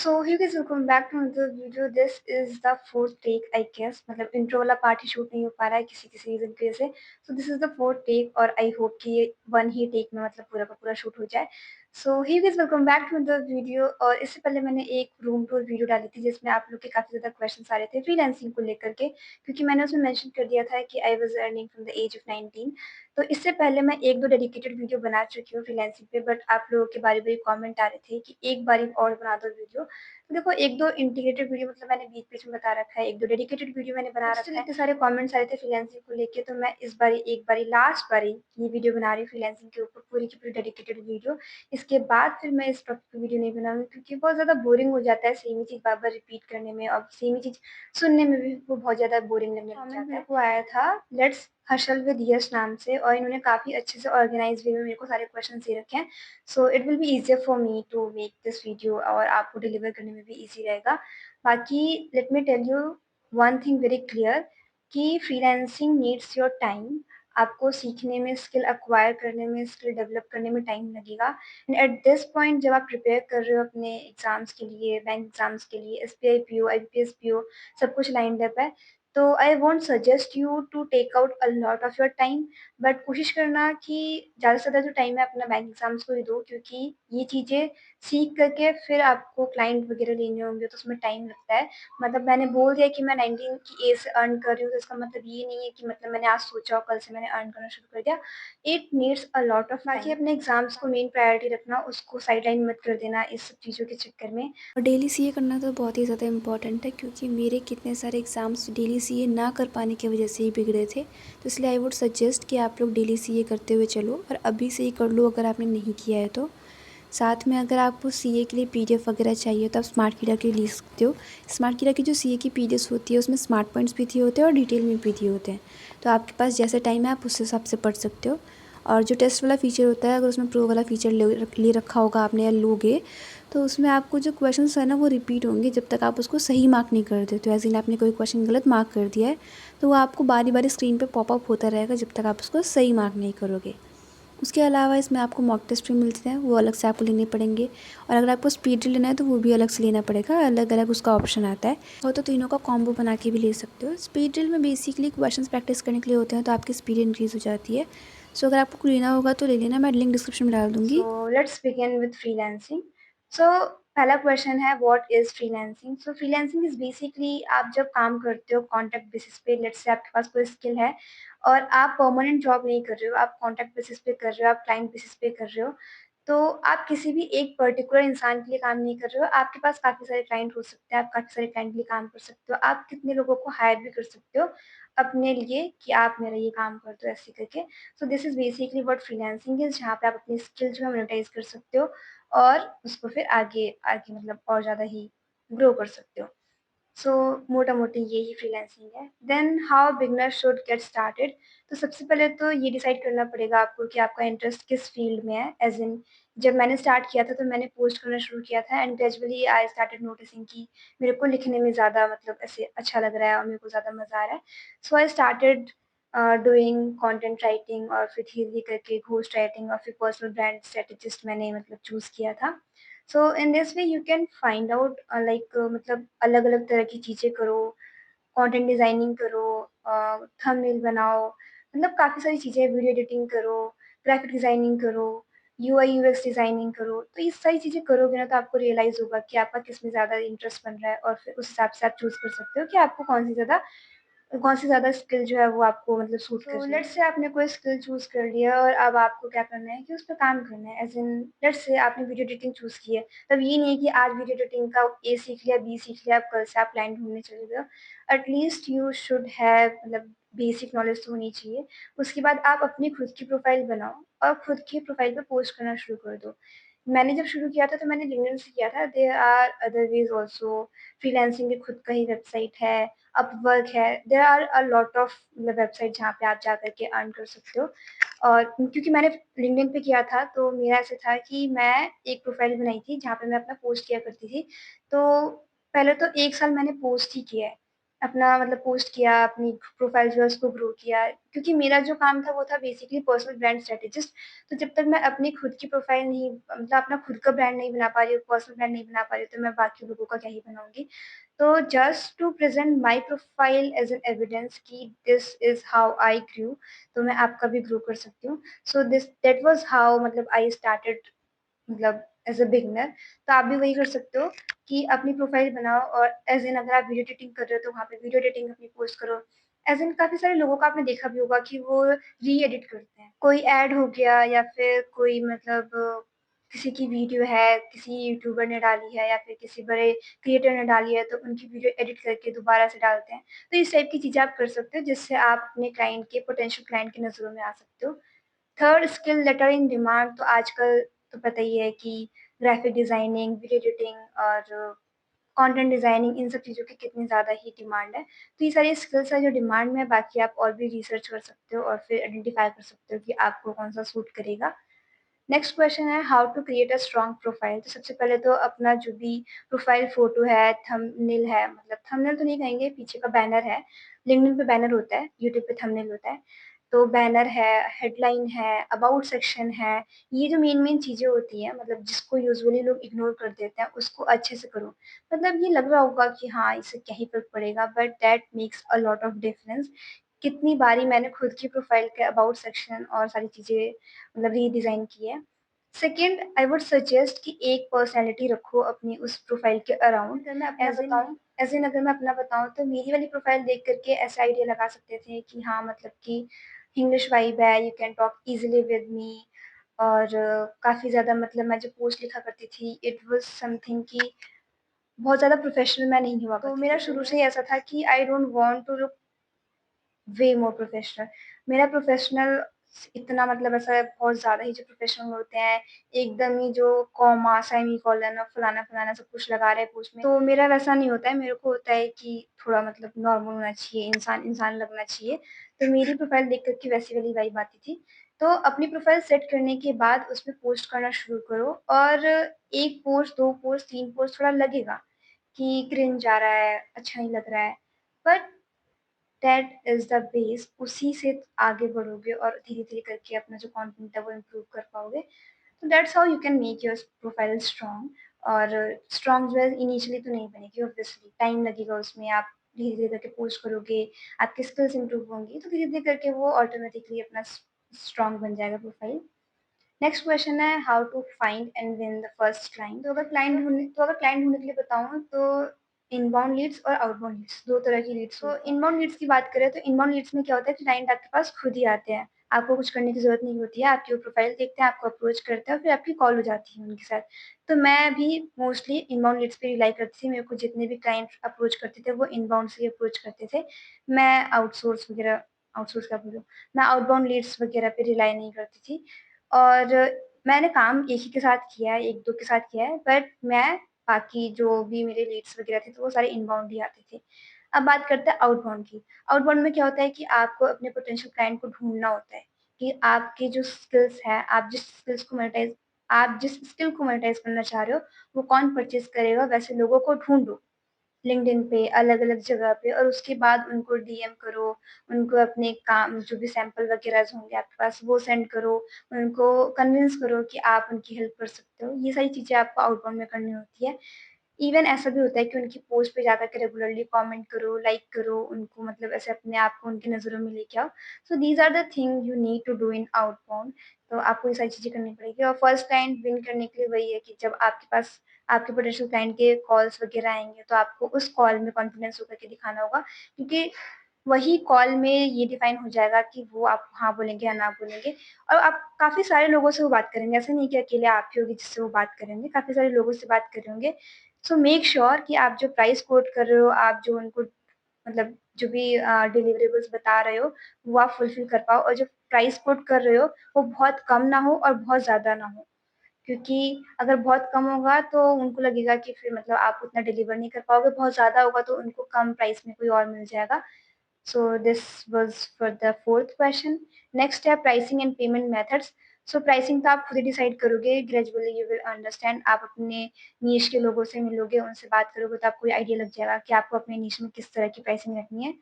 So hi guys welcome back to another video. This is the fourth take I guess, मतलब intro वाला part ही shoot नहीं हो पा रहा है किसी किसी रीजन की वजह से। So this is the fourth take और आई होप कि ये वन ही टेक में मतलब पूरा का पूरा शूट हो जाए। So hi guys welcome back to another video. और इससे पहले मैंने एक रूम टूर वीडियो डाली थी जिसमें आप लोग के काफी ज्यादा क्वेश्चन आ रहे थे फ्रीलांसिंग को लेकर के, क्योंकि मैंने उसमें मेंशन कर दिया था कि I was earning from the age of 19। तो इससे पहले मैं एक दो डेडिकेटेड वीडियो बना चुकी हूँ फ्रीलांसिंग पे, बट आप लोगों के बारी बारी कमेंट आ रहे थे कि एक बारी और बना दो वीडियो। तो देखो, एक दो इंटीग्रेटेड वीडियो मतलब मैंने बीच बीच में बता रखा है, एक दो डेडिकेटेड वीडियो मैंने बना रखा है। इतने सारे कमेंट्स आए थे फ्रीलांसिंग को लेके, तो मैं इस बारी एक बारी लास्ट बारी ये वीडियो बना रही हूँ फ्रीलांसिंग के ऊपर, पूरी की पूरी डेडिकेटेड वीडियो। इसके बाद फिर मैं इस टॉपिक पे वीडियो नहीं बनाऊंगी, क्योंकि बहुत ज्यादा बोरिंग हो जाता है सेम ही चीज बार बार रिपीट करने में, और सेम ही चीज सुनने में भी वो बहुत ज्यादा बोरिंग लगने लग जाता है। मेरे को आया था लेट्स हर्षल विद यश नाम से, और इन्होंने काफी अच्छे से ऑर्गेनाइज वे में मेरे को सारे क्वेश्चन दे रखे हैं। So it will be easier for me to make this video, और आपको डिलीवर करने में भी इजी रहेगा। बाकी let me tell you one thing very clear, कि फ्रीलांसिंग नीड्स योर टाइम। आपको सीखने में, स्किल अक्वायर करने में, स्किल डेवलप करने में टाइम लगेगा। एंड एट दिस पॉइंट जब आप प्रिपेयर कर रहे हो अपने एग्जाम्स के लिए, बैंक एग्जाम्स के लिए, एसबीआई पीओ, आईबीपीएस पीओ, सब कुछ लाइंड अप है। तो I won't suggest you to take out a lot of your time, but कोशिश करना कि ज़्यादा से ज़्यादा जो टाइम है अपना बैंक एग्जाम्स को ही दो, क्योंकि ये चीज़ें सीख करके फिर आपको क्लाइंट वगैरह लेने होंगे तो उसमें टाइम लगता है। मतलब मैंने बोल दिया कि मैं 19 की एज से अर्न कर रही हूँ, तो इसका मतलब ये नहीं है कि मतलब मैंने आज सोचा और कल से मैंने अर्न करना शुरू कर दिया। It needs a lot of time. बाकी अपने एग्जाम्स को मेन प्रायोरिटी रखना, उसको साइडलाइन मत कर देना इस सब चीज़ों के चक्कर में। और डेली सीए करना तो बहुत ही ज़्यादा इम्पॉर्टेंट है, क्योंकि मेरे कितने सारे एग्ज़ाम्स डेली सीए ना कर पाने की वजह से ही बिगड़े थे। तो इसलिए आई वुड सजेस्ट कि आप लोग डेली सीए करते हुए चलो, और अभी से ही कर लो अगर आपने नहीं किया है तो। साथ में अगर आपको सीए के लिए पीडीएफ वगैरह चाहिए तो आप स्मार्ट कीड़ा के लिए ले सकते हो। स्मार्ट कीड़ा की जो सीए की पीडीएफ होती है उसमें स्मार्ट पॉइंट्स भी दिए होते हैं और डिटेल में भी दिए होते हैं। तो आपके पास जैसे टाइम है आप उस हिसाब से पढ़ सकते हो। और जो टेस्ट वाला फ़ीचर होता है, अगर उसमें प्रो वाला फ़ीचर ले रखा होगा आपने या लोगे, तो उसमें आपको जो क्वेश्चंस है ना वो रिपीट होंगे जब तक आप उसको सही मार्क नहीं कर देते। तो ऐसे ही आपने कोई क्वेश्चन गलत मार्क कर दिया है तो वो आपको बारी बारी स्क्रीन पे पॉपअप होता रहेगा जब तक आप उसको सही मार्क नहीं करोगे। उसके अलावा इसमें आपको मॉक टेस्ट भी मिलते हैं, वो अलग से आपको लेने पड़ेंगे। और अगर आपको स्पीड ड्रिल लेना है तो वो भी अलग से लेना पड़ेगा, अलग अलग उसका ऑप्शन आता है। और तो तीनों का कॉम्बो बना के भी ले सकते हो। स्पीड ड्रिल में बेसिकली क्वेश्चंस प्रैक्टिस करने के लिए होते हैं, तो आपकी स्पीड इंक्रीज़ हो जाती है। सो अगर आपको लेना होगा तो ले लेना, मैं लिंक डिस्क्रिप्शन में डाल दूँगी। So let's begin with freelancing. So पहला क्वेश्चन है, what is freelancing? So freelancing is basically आप जब काम करते हो कॉन्ट्रैक्ट बेसिस पे, लेट्स से आपके पास कोई स्किल है और आप परमानेंट जॉब नहीं कर रहे हो, आप कॉन्ट्रैक्ट बेसिस पे कर रहे हो, आप क्लाइंट बेसिस पे कर रहे हो। तो आप किसी भी एक पर्टिकुलर इंसान के लिए काम नहीं कर रहे हो, आपके पास काफी सारे क्लाइंट हो सकते हैं, आप काफी सारे क्लाइंट के लिए काम कर सकते हो, आप कितने लोगों को हायर भी कर सकते हो अपने लिए कि आप मेरा ये काम कर दो ऐसे करके। सो this is basically what freelancing is, जहाँ पे आप अपनी स्किल जो है मोनेटाइज कर सकते हो और उसको फिर आगे आगे मतलब और ज़्यादा ही ग्रो कर सकते हो। सो मोटा मोटी यही फ्रीलांसिंग है। Then how beginner should get started? तो सबसे पहले तो ये डिसाइड करना पड़ेगा आपको कि आपका इंटरेस्ट किस फील्ड में है। एज इन जब मैंने स्टार्ट किया था तो मैंने पोस्ट करना शुरू किया था, and gradually I started noticing कि मेरे को लिखने में ज़्यादा मतलब ऐसे अच्छा लग रहा है और मेरे को ज़्यादा मज़ा आ रहा है। So I started doing content writing, और फिर धीरे धीरे करके घोस्ट राइटिंग, और फिर पर्सनल ब्रांड स्ट्रेटेजिस्ट मैंने मतलब चूज़ किया था। So in this way you can find out like मतलब अलग अलग तरह की चीज़ें करो, कंटेंट डिजाइनिंग करो, थंबनेल बनाओ, मतलब काफ़ी सारी चीज़ें, वीडियो एडिटिंग करो, ग्राफिक डिजाइनिंग करो, यूआई यूएक्स डिजाइनिंग करो। तो ये सारी चीज़ें करोगे ना तो आपको रियलाइज होगा कि आपका किस में ज़्यादा इंटरेस्ट बन रहा है, और फिर उस हिसाब से आप चूज कर सकते हो कि आपको कौन सी ज़्यादा स्किल जो है वो आपको मतलब सूट कर रही है। लेट्स से आपने कोई स्किल चूज़ कर लिया और अब आपको क्या करना है कि उस पर काम करना है। एज़ इन लेट्स से आपने वीडियो एडिटिंग चूज़ की है, तब ये नहीं है कि आज वीडियो एडिटिंग का ए सीख लिया, बी सीख लिया, अब कल से आप क्लाइंट ढूँढने चले गए। एटलीस्ट यू शुड हैव मतलब बेसिक नॉलेज तो होनी चाहिए। उसके बाद आप अपनी खुद की प्रोफाइल बनाओ और खुद की प्रोफाइल पे पोस्ट करना शुरू कर दो। मैंने जब शुरू किया था तो मैंने लिंक्डइन से किया था। There are other ways also. Freelancing की खुद का ही वेबसाइट है, अपवर्क है, there are a lot of website जहाँ पे आप जा करके अर्न कर सकते हो। और क्योंकि मैंने लिंक्डइन पे किया था तो मेरा ऐसा था कि मैं एक प्रोफाइल बनाई थी जहाँ पे मैं अपना पोस्ट किया करती थी। तो पहले तो 1 साल मैंने पोस्ट ही किया है। अपना मतलब पोस्ट किया, अपनी प्रोफाइल जो है उसको ग्रो किया। क्योंकि मेरा जो काम था वो था बेसिकली पर्सनल ब्रांड स्ट्रेटेजिस्ट। तो जब तक मैं अपनी खुद की प्रोफाइल नहीं मतलब अपना खुद का ब्रांड नहीं बना पा रही हूँ, पर्सनल ब्रांड नहीं बना पा रही हूँ, तो मैं बाकी लोगों का क्या ही बनाऊँगी। तो just to present my profile as an evidence कि this is how I grew, तो मैं आपका भी ग्रो कर सकती हूँ। So this that was how मतलब आई स्टार्टेड मतलब एज़ अ बिगिनर। तो आप भी वही कर सकते हो कि अपनी प्रोफाइल बनाओ और एज़ इन अगर आप वीडियो एडिटिंग कर रहे हो तो वहाँ पे वीडियो एडिटिंग अपनी पोस्ट करो। एज़ इन काफ़ी सारे लोगों को आपने देखा भी होगा कि वो री-एडिट करते हैं। कोई ऐड हो गया या फिर कोई मतलब किसी की वीडियो है, किसी यूट्यूबर ने डाली है या फिर किसी बड़े क्रिएटर ने डाली है तो उनकी वीडियो एडिट करके दोबारा से डालते हैं। तो इस टाइप की चीज़ें आप कर सकते हो जिससे आप अपने क्लाइंट के पोटेंशियल क्लाइंट की नज़रों में आ सकते हो। Third skill later in demand, तो आजकल तो पता ही है कि ग्राफिक डिज़ाइनिंग, वीडियो एडिटिंग और कंटेंट डिज़ाइनिंग इन सब चीज़ों की कितनी ज़्यादा ही डिमांड है। तो ये सारी स्किल्स हैं जो डिमांड में है, बाकी आप और भी रिसर्च कर सकते हो और फिर आइडेंटिफ़ाई कर सकते हो कि आपको कौन-सा सूट करेगा। नेक्स्ट क्वेश्चन है how to create a strong profile. तो सबसे पहले तो अपना जो भी प्रोफाइल फ़ोटो है, थंबनेल है, मतलब थंबनेल तो नहीं कहेंगे, पीछे का बैनर है। लिंक्डइन पे बैनर होता है, यूट्यूब पे थंबनेल होता है। तो बैनर है, हेडलाइन है, अबाउट सेक्शन है, ये जो मेन-मेन चीज़ें होती हैं मतलब जिसको यूजुअली लोग इग्नोर कर देते हैं, उसको अच्छे से करो। मतलब ये लग रहा होगा कि हाँ, इससे क्या ही फ़र्क पड़ेगा, but that makes a lot of difference. कितनी बारी मैंने खुद की प्रोफाइल के अबाउट सेक्शन और सारी चीज़ें मतलब रीडिज़ाइन की है। सेकंड, आई वुड सजेस्ट कि एक पर्सनैलिटी रखो अपनी उस प्रोफाइल के अराउंड। अगर मैं अपना बताऊँ एज़ इन अगर मैं अपना बताऊँ तो मेरी वाली प्रोफाइल देख कर के ऐसा आइडिया लगा सकते थे कि हाँ, मतलब कि इंग्लिश वाइब है, you can talk easily with me. और काफ़ी ज़्यादा मतलब मैं जो पोस्ट लिखा करती थी, इट वाज़ समथिंग कि बहुत ज़्यादा प्रोफ़ेशनल मैं नहीं हुआ करती थी। तो मेरा शुरू से ही ऐसा था कि I don't want to look way more professional. मेरा प्रोफेशनल इतना मतलब ऐसा बहुत ज़्यादा ही जो प्रोफेशनल होते हैं, एकदम ही जो कॉमा, सेमीकोलन और फलाना-फलाना सब कुछ लगा रहे हैं पोस्ट में, तो मेरा वैसा नहीं होता है। मेरे को होता है कि थोड़ा मतलब नॉर्मल होना चाहिए, इंसान लगना चाहिए। तो मेरी प्रोफ़ाइल देख कर के वैसी वाली वाइब आती थी। तो अपनी प्रोफ़ाइल सेट करने के बाद उसमें पोस्ट करना शुरू करो और 1 पोस्ट, 2 पोस्ट, 3 पोस्ट थोड़ा लगेगा कि क्रिंज आ रहा है, अच्छा नहीं लग रहा है। But that is the base, उसी से आगे बढ़ोगे और धीरे-धीरे करके अपना जो कंटेंट है वो इम्प्रूव कर पाओगे। तो that's how you can make your profile strong. और स्ट्रॉन्ग जो है इनिशियली तो नहीं बनेगी, ऑब्वियसली टाइम लगेगा उसमें। आप धीरे-धीरे करके पोस्ट करोगे, आपकी स्किल्स इम्प्रूव होंगी, तो धीरे-धीरे करके वो ऑटोमेटिकली अपना स्ट्रॉन्ग बन जाएगा प्रोफाइल। नेक्स्ट क्वेश्चन है how to find and win the first client. तो अगर क्लाइंट ढूँढने के लिए बताऊँ तो इनबाउंड लीड्स और आउटबाउंड लीड्स 2 तरह की लीड्स होती हैं। तो इनबाउंड लीड्स की बात करें तो इनबाउंड लीड्स में क्या होता है कि क्लाइंट आपके पास खुद ही आते हैं। आपको कुछ करने की ज़रूरत नहीं होती है, आपकी वो प्रोफाइल देखते हैं, आपको अप्रोच करते हैं और फिर आपकी कॉल हो जाती है उनके साथ। तो मैं भी मोस्टली इनबाउंड लीड्स पे रिलाई करती थी। मेरे को जितने भी क्लाइंट अप्रोच करते थे वो इनबाउंड से ही अप्रोच करते थे। मैं आउटसोर्स क्या बोलूँ, मैं आउटबाउंड लीड्स वगैरह पे रिलाई नहीं करती थी। और मैंने काम एक ही के साथ किया है, 1-2 के साथ किया है, बट मैं बाकी जो भी मेरे लीड्स वगैरह थे, तो वो सारे इनबाउंड ही आते थे। अब बात करते हैं आउटबाउंड की। आउटबाउंड में क्या होता है कि आपको अपने पोटेंशियल क्लाइंट को ढूँढना होता है कि आपकी जो स्किल्स हैं, आप जिस स्किल को मोनेटाइज़ करना चाह रहे हो, वो कौन परचेज़ करेगा, वैसे लोगों को ढूँढो। लिंक्डइन पे, अलग-अलग जगह पे और उसके बाद उनको डीएम करो, उनको अपने काम जो भी सैंपल वगैरह होंगे आपके पास वो सेंड करो, उनको कन्विंस करो कि आप उनकी हेल्प कर सकते हो। ये सारी चीज़ें आपको आउटबाउंड में करनी होती है। इवन ऐसा भी होता है कि उनकी पोस्ट पे जाकर के रेगुलरली कमेंट करो, लाइक करो, उनको मतलब ऐसे अपने आप को उनकी नज़रों में लेके आओ। So these are the thing you need to do in outbound. तो आपको ये सारी चीज़ें करनी पड़ेगी और फर्स्ट क्लाइंट विन करने के लिए वही है कि जब आपके पास आपके पोटेंशियल क्लाइंट के कॉल्स वगैरह आएँगे, तो आपको उस कॉल में कॉन्फिडेंस होकर के दिखाना होगा क्योंकि वही कॉल में ये डिफाइन हो जाएगा कि वो आप हाँ बोलेंगे या ना बोलेंगे। और आप काफ़ी सारे लोगों से वो बात करेंगे, ऐसा नहीं कि अकेले आप ही होगी जिससे वो बात करेंगे, काफ़ी सारे लोगों से बात कर रहे होंगे। सो मेक श्योर कि आप जो प्राइस कोट कर रहे हो, आप जो उनको मतलब जो भी डिलिवरेबल्स बता रहे हो, वो आप फुलफिल कर पाओ और जो प्राइस कोट कर रहे हो, वो बहुत कम ना हो और बहुत ज़्यादा ना हो। क्योंकि अगर बहुत कम होगा तो उनको लगेगा कि फिर मतलब आप उतना डिलीवर नहीं कर पाओगे, बहुत ज़्यादा होगा तो उनको कम प्राइस में कोई और मिल जाएगा। So this was for the 4th question. Next है pricing and payment methods. So pricing तो आप खुद ही डिसाइड करोगे, ग्रेजुअली यू विल अंडरस्टैंड। आप अपने नीश के लोगों से मिलोगे, उनसे बात करोगे तो आपको आइडिया लग जाएगा कि आपको अपने नीश में किस तरह की प्राइसिंग रखनी है।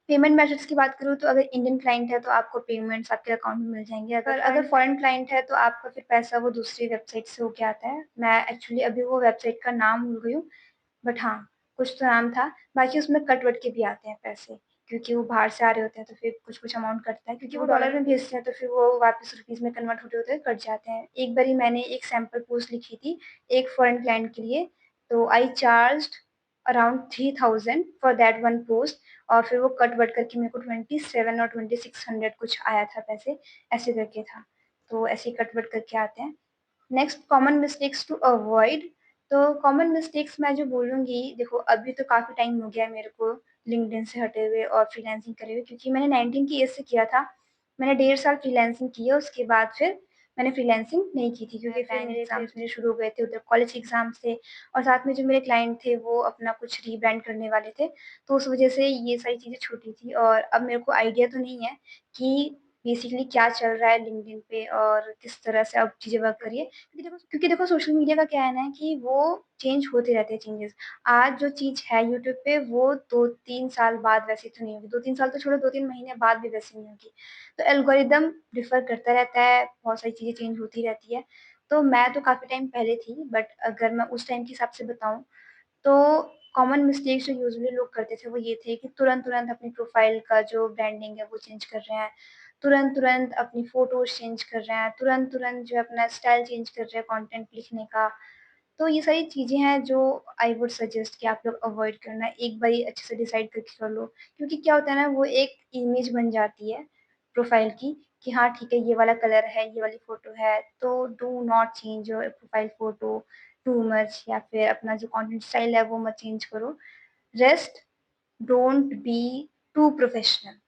पेमेंट मेथड्स की बात करूँ तो अगर इंडियन क्लाइंट है तो आपको पेमेंट्स आपके अकाउंट में मिल जाएंगे, अगर फॉरेन क्लाइंट है तो आपका फिर पैसा वो दूसरी वेबसाइट से होके आता है। मैं एक्चुअली अभी वो वेबसाइट का नाम भूल गई हूँ, बट हाँ, कुछ तो नाम था। बाकी उसमें कट-वट के भी आते हैं पैसे, क्योंकि वो बाहर से आ रहे होते हैं तो फिर कुछ-कुछ अमाउंट कटता है, क्योंकि वो डॉलर में भेजते हैं तो फिर वो वापस रुपीज़ में कन्वर्ट होते-होते कट जाते हैं। एक बारी मैंने एक सैंपल पोस्ट लिखी थी एक फॉरेन क्लाइंट के लिए, तो I charged around 3000 for that one post, और फिर वो कट-वट करके मेरे को 27 और 2600 कुछ आया था पैसे, ऐसे करके था। तो ऐसे ही कट-वट करके आते हैं। Next, common mistakes to avoid. तो कॉमन मिस्टेक्स मैं जो बोलूँगी, देखो अभी तो काफ़ी टाइम हो गया है मेरे को लिंक्डइन से हटे हुए और फ्रीलांसिंग करे हुए, क्योंकि मैंने 19 की एज से किया था। मैंने 1.5 साल फ्रीलांसिंग की है, उसके बाद फिर मैंने फ्रीलांसिंग नहीं की थी, क्योंकि फिर मेरे एग्ज़ाम्स मेरे शुरू हो गए थे, उधर कॉलेज के एग्ज़ाम्स थे और साथ में जो मेरे क्लाइंट थे वो अपना कुछ रीब्रांड करने वाले थे, तो उस वज़ह से ये सारी चीज़ें छूटी थी। और अब मेरे को आइडिया तो नहीं है कि बेसिकली क्या चल रहा है लिंक्डइन पे और किस तरह से अब चीज़ें वर्क कर रही है। क्योंकि देखो सोशल मीडिया का क्या है ना कि वो चेंज होते रहते हैं चेंजेस। आज जो चीज़ है यूट्यूब पे वो 2-3 साल बाद वैसी तो नहीं होगी। 2-3 साल तो छोड़ो, 2-3 महीने बाद भी वैसी नहीं होगी। तो एल्गोरिदम डिफ़र करता रहता है, बहुत सारी चीज़ें चेंज होती रहती है। तो मैं तो काफ़ी टाइम पहले थी, बट अगर मैं उस टाइम के हिसाब से बताऊँ तो कॉमन मिस्टेक्स जो यूजुअली लोग करते थे वो ये थे कि तुरंत-तुरंत अपनी प्रोफ़ाइल का जो ब्रांडिंग है वो चेंज कर रहे हैं। तुरंत-तुरंत अपनी फ़ोटोज़ चेंज कर रहे हैं, तुरंत-तुरंत जो है अपना स्टाइल चेंज कर रहे हैं कंटेंट लिखने का। तो ये सारी चीज़ें हैं जो आई वुड सजेस्ट कि आप लोग अवॉइड करना। एक बारी अच्छे से डिसाइड करके कर लो, क्योंकि क्या होता है ना, वो एक इमेज बन जाती है प्रोफ़ाइल की कि हाँ ठीक है, ये वाला कलर है, ये वाली फ़ोटो है, तो do not change your profile photo too much, या फिर अपना जो कंटेंट स्टाइल है वो मत चेंज करो। Rest, don't be too professional,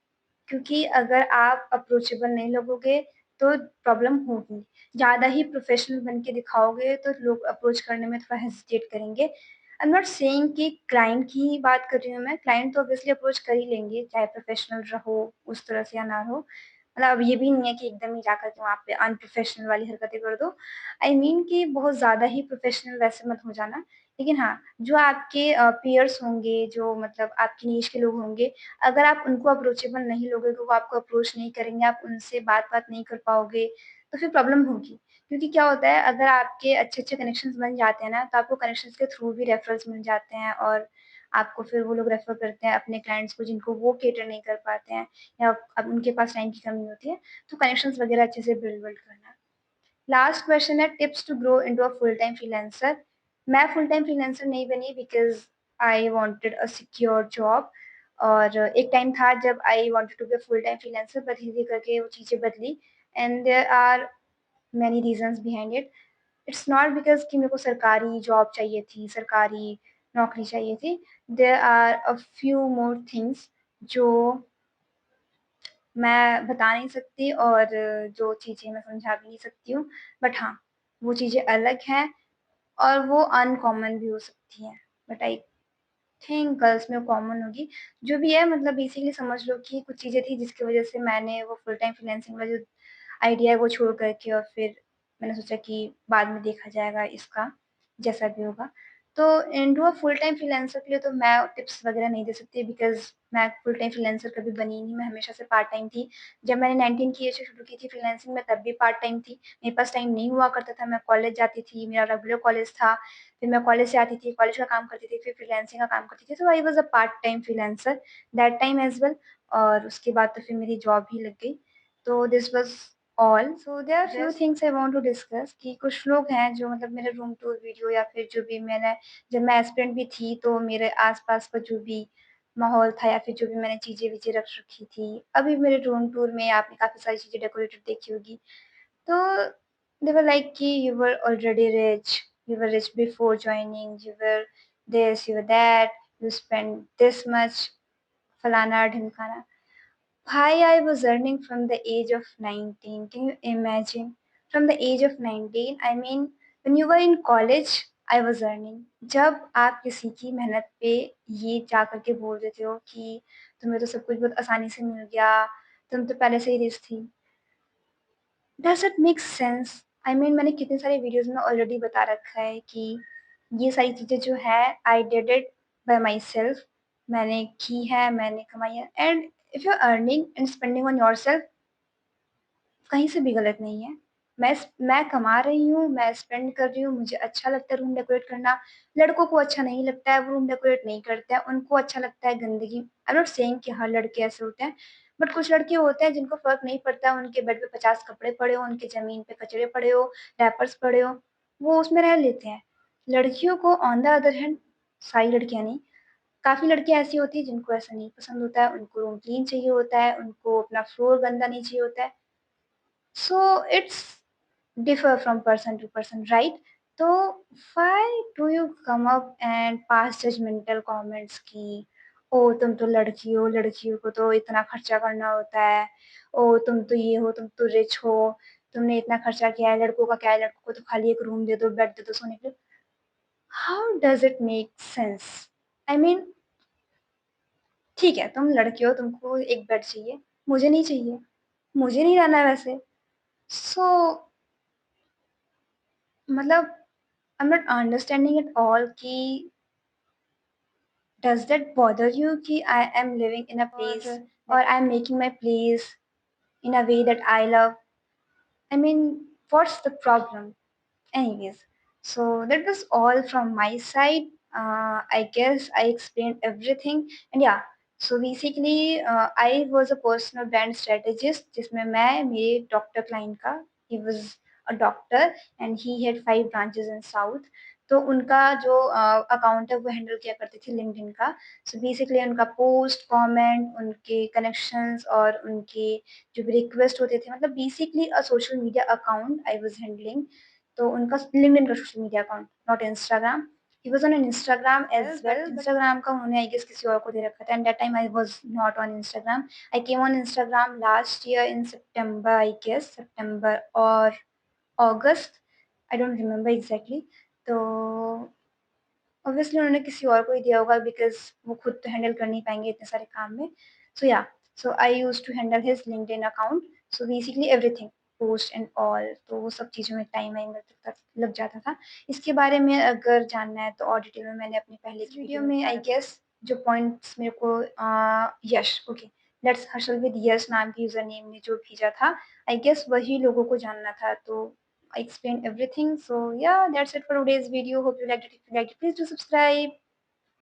क्योंकि अगर आप अप्रोचेबल नहीं लगोगे तो प्रॉब्लम होगी। ज़्यादा ही प्रोफ़ेशनल बन के दिखाओगे तो लोग अप्रोच करने में थोड़ा हेजिटेट करेंगे। आई एम नॉट सेइंग कि क्लाइंट की ही बात कर रही हूँ मैं, क्लाइंट तो ऑब्वियसली अप्रोच कर ही लेंगे, चाहे प्रोफ़ेशनल रहो उस तरह से या ना हो। मतलब अब ये भी नहीं है कि एकदम ही जाकर के वहाँ पे अनप्रोफ़ेशनल वाली हरकतें कर दो। आई मीन कि बहुत ज़्यादा ही प्रोफ़ेशनल वैसे मत हो जाना। लेकिन हाँ, जो आपके पीयर्स होंगे, जो मतलब आपकी नीश के लोग होंगे, अगर आप उनको अप्रोचेबल नहीं लोगे तो वो आपको अप्रोच नहीं करेंगे, आप उनसे बात-वात नहीं कर पाओगे, तो फिर प्रॉब्लम होगी। क्योंकि क्या होता है, अगर आपके अच्छे-अच्छे कनेक्शंस बन जाते हैं ना, तो आपको कनेक्शंस के थ्रू भी रेफरल्स मिल जाते हैं और आपको फिर वो लोग रेफर करते हैं अपने क्लाइंट्स को जिनको वो कैटर नहीं कर पाते हैं, या अब उनके पास टाइम की कमी होती है, तो कनेक्शंस वगैरह अच्छे से बिल्ड-विल्ड करना। लास्ट क्वेश्चन है, tips to grow into a full time freelancer. मैं फुल टाइम फ्रीलांसर नहीं बनी because I wanted a secure job, और एक टाइम था जब I wanted to be a full time freelancer, पर धीरे-धीरे करके वो चीज़ें बदली, and there are many reasons behind it. It's not because कि मेरे को सरकारी जॉब चाहिए थी, सरकारी नौकरी चाहिए थी। There are a few more things जो मैं बता नहीं सकती, और जो चीज़ें मैं समझा भी नहीं सकती हूँ। बट हाँ, वो चीज़ें अलग हैं और वो अनकॉमन भी हो सकती हैं। बट आई थिंक गर्ल्स में कॉमन होगी। जो भी है, मतलब बेसिकली समझ लो कि कुछ चीज़ें थी जिसकी वज़ह से मैंने वो फुल टाइम फ्रीलांसिंग वाला जो आइडिया है वो छोड़ कर के, और फिर मैंने सोचा कि बाद में देखा जाएगा इसका, जैसा भी होगा। तो into a full time freelancer के लिए तो मैं टिप्स वगैरह नहीं दे सकती, बिकॉज़ मैं फुल टाइम फ्रीलांसर कभी बनी ही नहीं, मैं हमेशा से पार्ट टाइम थी। जब मैंने 19 की एज से शुरू की थी फ्रीलांसिंग में, तब भी पार्ट टाइम थी। मेरे पास टाइम नहीं हुआ करता था, मैं कॉलेज जाती थी, मेरा रेगुलर कॉलेज था, फिर मैं कॉलेज से आती थी, कॉलेज का काम करती थी, फिर फ्रीलांसिंग का काम करती थी। तो I was a part time freelancer that time as well, और उसके बाद तो फिर मेरी जॉब ही लग गई। तो this was all. So there are few things I want to discuss, कि कुछ लोग हैं जो मतलब मेरे रूम टूर वीडियो, या फिर जो भी मैंने, जब मैं एस्पिरेंट भी थी तो मेरे आस-पास का जो भी माहौल था, या फिर जो भी मैंने चीज़ें-वीज़ें रख रखी थी, अभी मेरे रूम टूर में आपने काफ़ी सारी चीज़ें डेकोरेटेड देखी होगी। तो they were like कि you were already rich, you were rich before joining, you were this, you were that, you spent this much, फलाना ढिमकाना। Hi, I was earning from the age of 19. Can you imagine? From the age of 19, I mean, when you were in college, I was earning. जब आप किसी की मेहनत पे ये जा करके बोल देते हो कि तुम्हें तो सब कुछ बहुत आसानी से मिल गया, तुम तो पहले से ही रिच थी, does it make sense? I mean मैंने कितने सारे वीडियोज़ में ऑलरेडी बता रखा है कि ये सारी चीज़ें जो है I did it by myself, मैंने की है, मैंने कमाई है and if you are earning and spending on yourself, कहीं से भी गलत नहीं है। मैं कमा रही हूँ, मैं स्पेंड कर रही हूँ, मुझे अच्छा लगता है रूम डेकोरेट करना। लड़कों को अच्छा नहीं लगता है, वो रूम डेकोरेट नहीं करते हैं, उनको अच्छा लगता है गंदगी। आई एम नॉट सेइंग कि हर लड़के ऐसे होते हैं, बट कुछ लड़के होते हैं जिनको फ़र्क नहीं पड़ता, उनके बेड पे 50 कपड़े पड़े हों, उनकी ज़मीन पे कचरे पड़े हों, रैपर्स पड़े हों, वो उसमें रह लेते हैं। लड़कियों को ऑन द अदर हैंड, सारी लड़कियाँ नहीं, काफ़ी लड़कियाँ ऐसी होती हैं जिनको ऐसा नहीं पसंद होता है, उनको रूम क्लीन चाहिए होता है, उनको अपना फ्लोर गंदा नहीं चाहिए होता है। So it's differ from person to person, right? तो why do you come up and pass judgmental comments कि ओ तुम तो लड़की हो, लड़कियों को तो इतना खर्चा करना होता है, ओ तुम तो ये हो, तुम तो रिच हो, तुमने इतना खर्चा किया है, लड़कों का क्या है, लड़कों को तो खाली एक रूम दे दो, बेड दे दो सोने के लिए। How does it make sense? I mean ठीक है, तुम लड़की हो, तुमको एक बेड चाहिए, मुझे नहीं चाहिए, मुझे नहीं रहना है वैसे। सो मतलब I am not understanding it all कि डज दैट बॉदर यू कि I am living in a place और I am making my place in a way that I love. I mean what's the problem? Anyways, so that was all from my side. I guess I explained everything. And yeah, so basically, I was a personal brand strategist, जिसमें मैं मेरे doctor client का, he was a doctor and he had 5 branches in South. तो उनका जो account है वो handle किया करती थी लिंक्डइन का। सो बेसिकली उनका पोस्ट, कमेंट, उनके कनेक्शंस और उनके जो भी रिक्वेस्ट होते थे, मतलब basically a social media account I was handling. तो उनका लिंक्डइन का social media account, not Instagram. He was on Instagram as well, but Instagram का उन्होंने आई गेस किसी और को दे रखा था and that time I was not on Instagram. I came on Instagram last year in सितंबर, आई गेस सितंबर और अगस्त, आई डोंट रिमेम्बर एग्जैक्टली। तो ऑब्वियसली उन्होंने किसी और को ही दिया होगा बिकॉज़ वो खुद तो हैंडल कर नहीं पाएँगे इतने सारे काम में। So yeah, so I used to handle his LinkedIn account. So basically everything, post and all, तो वो सब चीज़ों में टाइम-वाइम लग जाता था। इसके बारे में अगर जानना है तो और डिटेल में मैंने अपने पहले की वीडियो में आई गेस जो पॉइंट्स मेरे को यश, ओके, लेट्स हर्षल विद यश नाम के यूज़र नेम ने जो भेजा था, आई गेस वही लोगों को जानना था। तो I explained everything. So yeah, that's it for today's video. Hope you liked it. If you liked it, please do subscribe.